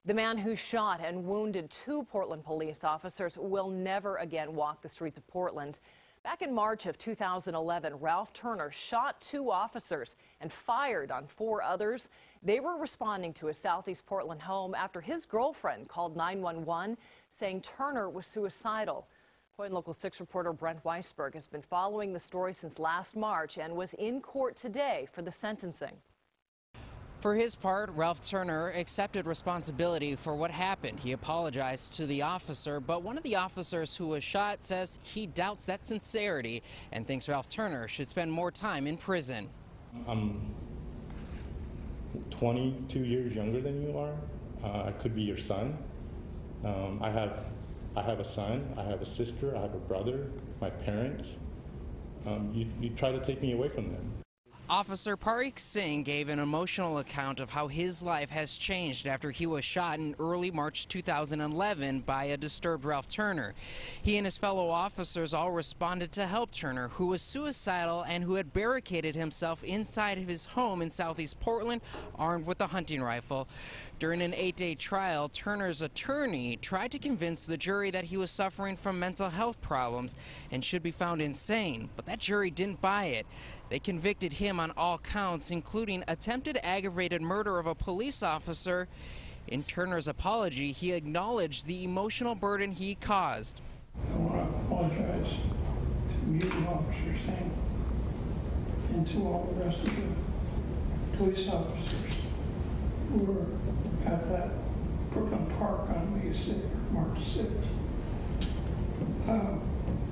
The man who shot and wounded two Portland police officers will never again walk the streets of Portland. Back in March of 2011, Ralph Turner shot two officers and fired on four others. They were responding to a Southeast Portland home after his girlfriend called 911 saying Turner was suicidal. KOIN Local 6 reporter Brent Weisberg has been following the story since last March and was in court today for the sentencing. For his part, Ralph Turner accepted responsibility for what happened. He apologized to the officer, but one of the officers who was shot says he doubts that sincerity and thinks Ralph Turner should spend more time in prison. I'm 22 years younger than you are. I could be your son. I have a son, I have a sister, I have a brother, my parents. You try to take me away from them. Officer Parikh Singh gave an emotional account of how his life has changed after he was shot in early March 2011 by a disturbed Ralph Turner. He and his fellow officers all responded to help Turner, who was suicidal and who had barricaded himself inside of his home in Southeast Portland, armed with a hunting rifle. During an 8-day trial, Turner's attorney tried to convince the jury that he was suffering from mental health problems and should be found insane, but that jury didn't buy it. They convicted him on all counts, including attempted aggravated murder of a police officer. In Turner's apology, he acknowledged the emotional burden he caused. I want to apologize to you, Officer Singh, and to all the rest of the police officers who were at that Brooklyn Park on May 6th, March 6th.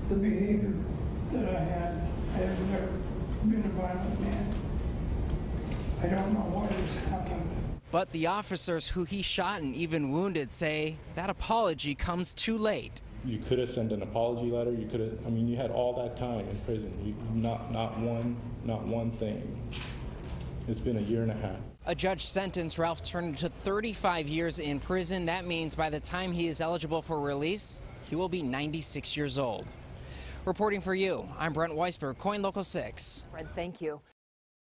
The behavior that I have never been a violent man. I don't know why this happened. But the officers who he shot and even wounded say that apology comes too late. You could have sent an apology letter. You could have. I mean, you had all that time in prison. Not one thing. It's been a year and a half. A judge sentenced Ralph Turner to 35 years in prison. That means by the time he is eligible for release, he will be 96 years old. Reporting for you, I'm Brent Weisberg, KOIN Local 6. Brent, thank you.